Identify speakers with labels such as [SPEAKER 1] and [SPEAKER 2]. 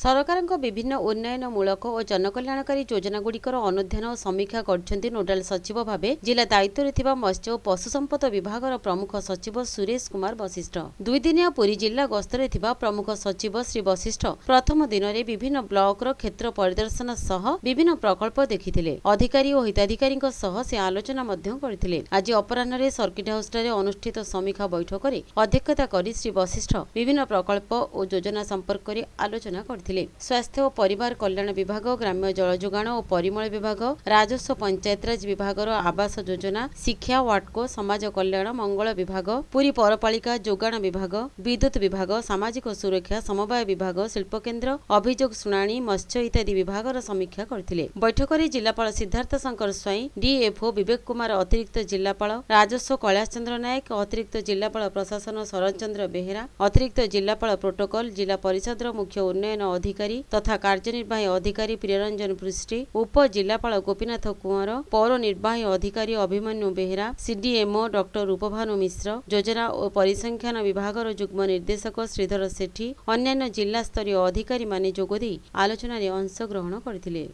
[SPEAKER 1] सरकारଙ୍କ विभिन्न उन्नयनमूलक और जनकल्याणकारी योजनागुड़िकर अनुध्यान और समीक्षा करछन्ति नोडाल सचिव भावे जिला दायित्व थिबा मत्स्य और पशु संपद विभागर प्रमुख सचिव सुरेश कुमार वशिष्ठ। 2 दिनिया पुरी जिला गस्तरे थिबा प्रमुख सचिव श्री वशिष्ठ प्रथम दिन में विभिन्न ब्लॉकर क्षेत्र परिदर्शन सह विभिन्न प्रकल्प देखिथिले। अधिकारी और हिताधिकारी सह से आलोचना मध्य करथिले। आज अपराह्न सर्किट हाउस अनुष्ठित समीक्षा बैठक में अध्यक्षता करी श्री वशिष्ठ विभिन्न प्रकल्प और योजना संपर्क में आलोचना कर स्वास्थ्य और परिवार कल्याण विभाग, ग्राम्य जल जोगाण और परिमल विभाग, राजस्व पंचायतराज विभाग आवास योजना, शिक्षा वाटको, समाज कल्याण मंगल विभाग, पुरी पौरपालिका जोगाण विभाग, विद्युत विभाग, सामाजिक सुरक्षा समवाय विभाग, शिल्पकेन्द्र, अभियोग शुणाणी, मत्स्य इत्यादि विभाग समीक्षा करथिले। बैठक में जिलापाल सिद्धार्थ शंकर स्वाई, डीएफओ विवेक कुमार, अतिरिक्त जिलापाल राजस्व कैलाश चंद्र नायक, अतिरिक्त जिलापाल प्रशासन शरद चंद्र बेहेरा, अतिरिक्त जिलापाल प्रोटोकॉल, जिला परिषद मुख्य उन्नयन अधिकारी तथा कार्यनिर्वाही अधिकारी प्रियरंजन पृष्टि, उप जिलापाल गोपीनाथ कुंवर, पौर निर्वाही अधिकारी अभिमन्यु बेहेरा, सीडीएमओ डॉक्टर रूपभानु मिश्र, योजना और परिसंख्यान विभाग युग्म निर्देशक श्रीधर सेठी, अन्यान्य जिला स्तरीय अधिकारी माने जोगदी आलोचना रे अंशग्रहण करथिले।